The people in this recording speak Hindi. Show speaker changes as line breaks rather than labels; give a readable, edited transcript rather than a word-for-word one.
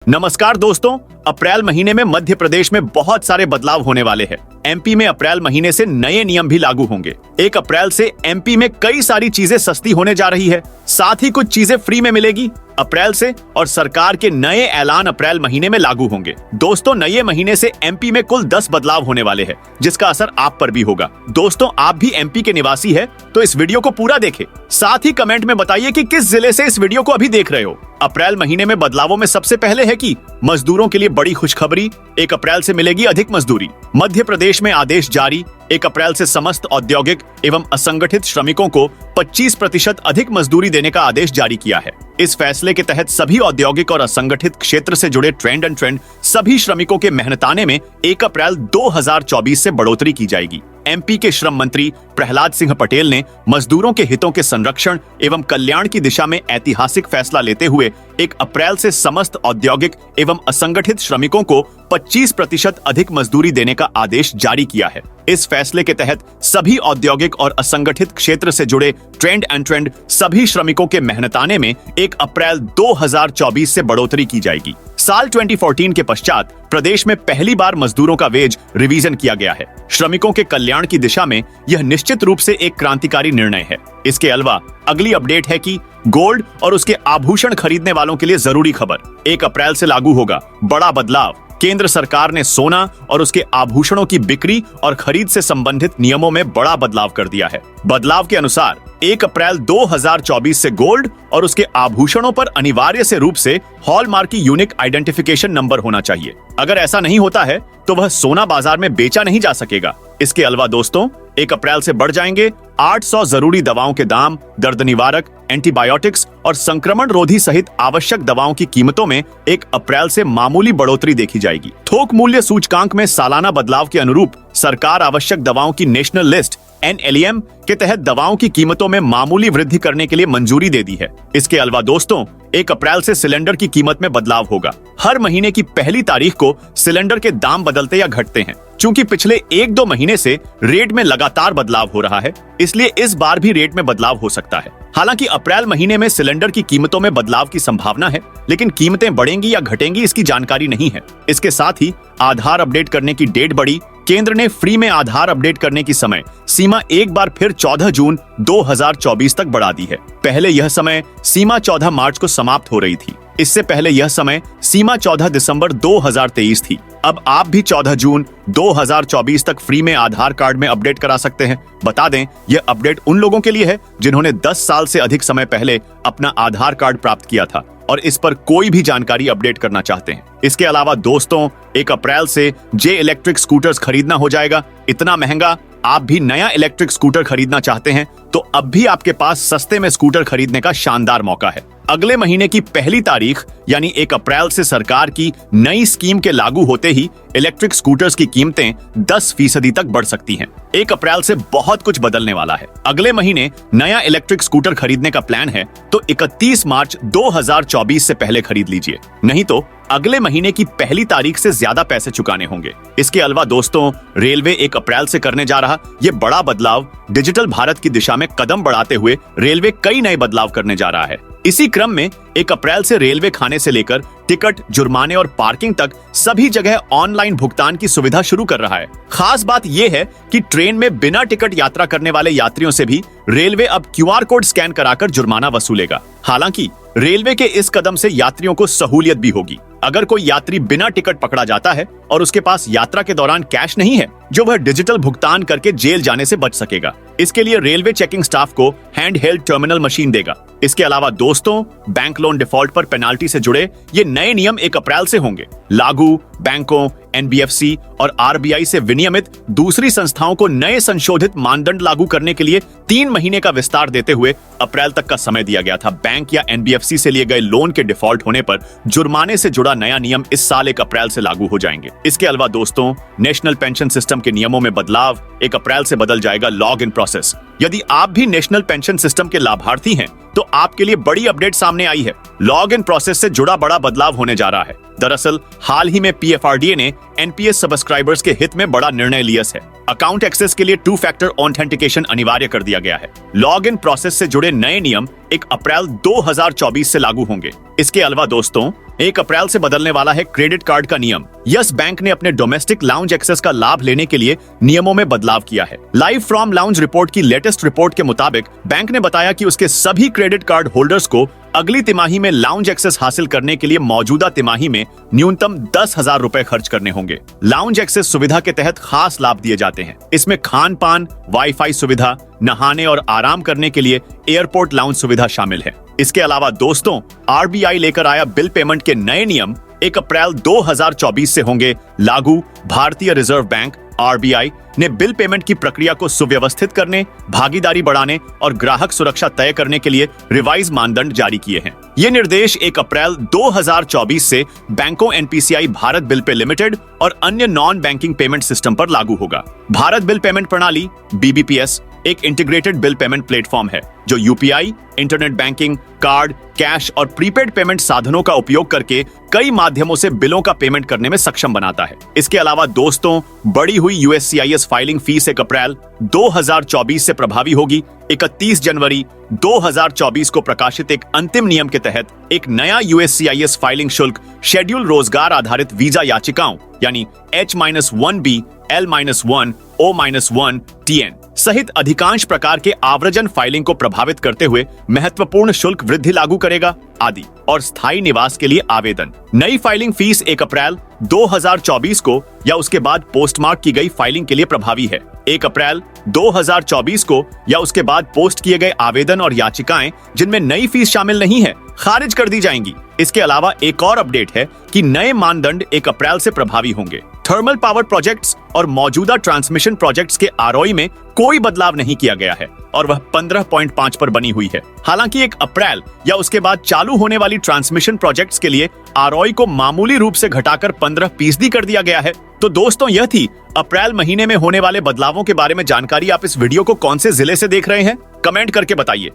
नमस्कार दोस्तों, अप्रैल महीने में मध्य प्रदेश में बहुत सारे बदलाव होने वाले हैं। एमपी में अप्रैल महीने से नए नियम भी लागू होंगे। 1 अप्रैल से एमपी में कई सारी चीजें सस्ती होने जा रही है, साथ ही कुछ चीजें फ्री में मिलेगी अप्रैल से, और सरकार के नए ऐलान अप्रैल महीने में लागू होंगे। दोस्तों, नए महीने से एमपी में कुल 10 बदलाव होने वाले हैं, जिसका असर आप पर भी होगा। दोस्तों, आप भी एमपी के निवासी है तो इस वीडियो को पूरा देखें। साथ ही कमेंट में बताइए कि किस जिले से इस वीडियो को अभी देख रहे हो। अप्रैल महीने में बदलावों में सबसे पहले है कि मजदूरों के लिए बड़ी खुशखबरी, 1 अप्रैल से मिलेगी अधिक मजदूरी। मध्य प्रदेश में आदेश जारी, 1 अप्रैल से समस्त औद्योगिक एवं असंगठित श्रमिकों को 25% अधिक मजदूरी देने का आदेश जारी किया है। इस फैसले के तहत सभी औद्योगिक और असंगठित क्षेत्र से जुड़े ट्रेंड एंड ट्रेंड सभी श्रमिकों के मेहनताने में 1 अप्रैल 2024 से बढ़ोतरी की जाएगी। एमपी के श्रम मंत्री प्रहलाद सिंह पटेल ने मजदूरों के हितों के संरक्षण एवं कल्याण की दिशा में ऐतिहासिक फैसला लेते हुए 1 अप्रैल से समस्त औद्योगिक एवं असंगठित श्रमिकों को 25% अधिक मजदूरी देने का आदेश जारी किया है। इस फैसले के तहत सभी औद्योगिक और असंगठित क्षेत्र से जुड़े ट्रेंड एंड ट्रेंड सभी श्रमिकों के मेहनताने में 1 अप्रैल 2024 से बढ़ोतरी की जाएगी। साल 2014 के पश्चात प्रदेश में पहली बार मजदूरों का वेज रिवीजन किया गया है। श्रमिकों के कल्याण की दिशा में यह निश्चित रूप से एक क्रांतिकारी निर्णय है। इसके अलावा अगली अपडेट है कि गोल्ड और उसके आभूषण खरीदने वालों के लिए जरूरी खबर, 1 अप्रैल से लागू होगा बड़ा बदलाव। केंद्र सरकार ने सोना और उसके आभूषणों की बिक्री और खरीद से संबंधित नियमों में बड़ा बदलाव कर दिया है। बदलाव के अनुसार 1 अप्रैल 2024 से गोल्ड और उसके आभूषणों पर अनिवार्य से रूप से हॉलमार्क की यूनिक आइडेंटिफिकेशन नंबर होना चाहिए। अगर ऐसा नहीं होता है तो वह सोना बाजार में बेचा नहीं जा सकेगा। इसके अलावा दोस्तों, 1 अप्रैल से बढ़ जाएंगे 800 जरूरी दवाओं के दाम। दर्द निवारक, एंटीबायोटिक्स और संक्रमण रोधी सहित आवश्यक दवाओं की कीमतों में 1 अप्रैल से मामूली बढ़ोतरी देखी जाएगी। थोक मूल्य सूचकांक में सालाना बदलाव के अनुरूप सरकार आवश्यक दवाओं की नेशनल लिस्ट NLEM के तहत दवाओं की कीमतों में मामूली वृद्धि करने के लिए मंजूरी दे दी है। इसके अलावा दोस्तों, 1 अप्रैल से सिलेंडर की कीमत में बदलाव होगा। हर महीने की पहली तारीख को सिलेंडर के दाम बदलते या घटते हैं। चूंकि पिछले 1-2 महीने से रेट में लगातार बदलाव हो रहा है, इसलिए इस बार भी रेट में बदलाव हो सकता है। हालांकि अप्रैल महीने में सिलेंडर की कीमतों में बदलाव की संभावना है, लेकिन कीमतें बढ़ेंगी या घटेंगी इसकी जानकारी नहीं है। इसके साथ ही आधार अपडेट करने की डेट बढ़ी। केंद्र ने फ्री में आधार अपडेट करने की समय सीमा एक बार फिर 14 जून 2024 तक बढ़ा दी है। पहले यह समय सीमा 14 मार्च को समाप्त हो रही थी। इससे पहले यह समय सीमा 14 दिसंबर 2023 थी। अब आप भी 14 जून 2024 तक फ्री में आधार कार्ड में अपडेट करा सकते हैं। बता दें, यह अपडेट उन लोगों के लिए है जिन्होंने 10 साल से अधिक समय पहले अपना आधार कार्ड प्राप्त किया था और इस पर कोई भी जानकारी अपडेट करना चाहते हैं। इसके अलावा दोस्तों, 1 अप्रैल से जे इलेक्ट्रिक स्कूटर्स खरीदना हो जाएगा इतना महंगा। आप भी नया इलेक्ट्रिक स्कूटर खरीदना चाहते हैं तो अब भी आपके पास सस्ते में स्कूटर खरीदने का शानदार मौका है। अगले महीने की पहली तारीख यानी 1 अप्रैल से सरकार की नई स्कीम के लागू होते ही इलेक्ट्रिक स्कूटर्स की कीमतें 10% तक बढ़ सकती हैं। 1 अप्रैल से बहुत कुछ बदलने वाला है। अगले महीने नया इलेक्ट्रिक स्कूटर खरीदने का प्लान है तो 31 मार्च 2024 से पहले खरीद लीजिए, नहीं तो अगले महीने की पहली तारीख से ज्यादा पैसे चुकाने होंगे। इसके अलावा दोस्तों, रेलवे 1 अप्रैल से करने जा रहा ये बड़ा बदलाव डिजिटल भारत की दिशा में कदम बढ़ाते हुए रेलवे कई नए बदलाव करने जा रहा है। इसी क्रम में 1 अप्रैल से रेलवे खाने से लेकर टिकट, जुर्माने और पार्किंग तक सभी जगह ऑनलाइन भुगतान की सुविधा शुरू कर रहा है। खास बात यह है कि ट्रेन में बिना टिकट यात्रा करने वाले यात्रियों से भी रेलवे अब QR कोड स्कैन कराकर जुर्माना वसूलेगा। हालांकि रेलवे के इस कदम से यात्रियों को सहूलियत भी होगी। अगर कोई यात्री बिना टिकट पकड़ा जाता है और उसके पास यात्रा के दौरान कैश नहीं है, जो वह डिजिटल भुगतान करके जेल जाने से बच सकेगा। इसके लिए रेलवे चेकिंग स्टाफ को हैंड हेल्ड टर्मिनल मशीन देगा। इसके अलावा दोस्तों, बैंक लोन डिफॉल्ट पर पेनाल्टी से जुड़े ये नए नियम 1 अप्रैल से होंगे लागू। बैंकों, NBFC और RBI से विनियमित दूसरी संस्थाओं को नए संशोधित मानदंड लागू करने के लिए 3 महीने का विस्तार देते हुए अप्रैल तक का समय दिया गया था। बैंक या NBFC से लिए गए लोन के डिफॉल्ट होने पर जुर्माने से जुड़ा नया नियम इस साल 1 अप्रैल से लागू हो जाएंगे। इसके अलावा दोस्तों, नेशनल पेंशन सिस्टम के नियमों में बदलाव। 1 अप्रैल से बदल जाएगा लॉग इन प्रोसेस। यदि आप भी नेशनल पेंशन सिस्टम के लाभार्थी हैं तो आपके लिए बड़ी अपडेट सामने आई है। लॉग इन प्रोसेस से जुड़ा बड़ा बदलाव होने जा रहा है। दरअसल हाल ही में पीएफआरडीए ने एनपीएस सब्सक्राइबर्स के हित में बड़ा निर्णय लिया है। अकाउंट एक्सेस के लिए 2 फैक्टर ऑथेंटिकेशन अनिवार्य कर दिया गया है। लॉग इन प्रोसेस से जुड़े नए नियम 1 अप्रैल 2024 से लागू होंगे। इसके अलावा दोस्तों 1 अप्रैल से बदलने वाला है क्रेडिट कार्ड का नियम। यस बैंक ने अपने डोमेस्टिक लाउंज एक्सेस का लाभ लेने के लिए नियमों में बदलाव किया है। लाइव फ्रॉम लाउंज रिपोर्ट की लेटेस्ट रिपोर्ट के मुताबिक बैंक ने बताया कि उसके सभी क्रेडिट कार्ड होल्डर्स को अगली तिमाही में लाउंज एक्सेस हासिल करने के लिए मौजूदा तिमाही में न्यूनतम 10,000 रुपए खर्च करने होंगे। लाउंज एक्सेस सुविधा के तहत खास लाभ दिए जाते हैं। इसमें खान पान, वाईफाई सुविधा, नहाने और आराम करने के लिए एयरपोर्ट लाउंज सुविधा शामिल है। इसके अलावा दोस्तों आरबीआई लेकर आया बिल पेमेंट के नए नियम 1 अप्रैल 2024 से होंगे लागू। भारतीय रिजर्व बैंक आरबीआई ने बिल पेमेंट की प्रक्रिया को सुव्यवस्थित करने, भागीदारी बढ़ाने और ग्राहक सुरक्षा तय करने के लिए रिवाइज मानदंड जारी किए हैं। ये निर्देश 1 अप्रैल 2024 से बैंकों, NPCI, Bharat bill pay limited और अन्य नॉन बैंकिंग पेमेंट सिस्टम पर लागू होगा। भारत बिल पेमेंट प्रणाली बीबीपीएस एक इंटीग्रेटेड बिल पेमेंट प्लेटफॉर्म है जो UPI, internet banking, card, cash और प्रीपेड पेमेंट साधनों का उपयोग करके कई माध्यमों से बिलों का पेमेंट करने में सक्षम बनाता है। इसके अलावा दोस्तों बढ़ी हुई यूएससीआईएस फाइलिंग फीस 1 अप्रैल 2024 से प्रभावी होगी। 31 जनवरी 2024 को प्रकाशित एक अंतिम नियम के तहत एक नया यूएससीआईएस फाइलिंग शुल्क शेड्यूल रोजगार आधारित वीजा याचिकाओं यानी H-1B, L-1, O-1 TN सहित अधिकांश प्रकार के आव्रजन फाइलिंग को प्रभावित करते हुए महत्वपूर्ण शुल्क वृद्धि लागू करेगा आदि। और स्थायी निवास के लिए आवेदन। नई फाइलिंग फीस 1 अप्रैल 2024 को या उसके बाद पोस्टमार्क की गई फाइलिंग के लिए प्रभावी है। 1 अप्रैल 2024 को या उसके बाद पोस्ट किए गए आवेदन और याचिकाएं जिनमें नई फीस शामिल नहीं है खारिज कर दी जाएंगी। इसके अलावा एक और अपडेट है कि नए मानदंड 1 अप्रैल से प्रभावी होंगे। थर्मल पावर प्रोजेक्ट्स और मौजूदा ट्रांसमिशन प्रोजेक्ट्स के आरओई में कोई बदलाव नहीं किया गया है और वह 15.5 पर बनी हुई है। हालांकि 1 अप्रैल या उसके बाद चालू होने वाली ट्रांसमिशन प्रोजेक्ट्स के लिए आरओई को मामूली रूप से घटाकर 15% कर दिया गया है। तो दोस्तों यह थी अप्रैल महीने में होने वाले बदलावों के बारे में जानकारी। आप इस वीडियो को कौन से जिले से देख रहे हैं कमेंट करके बताइए।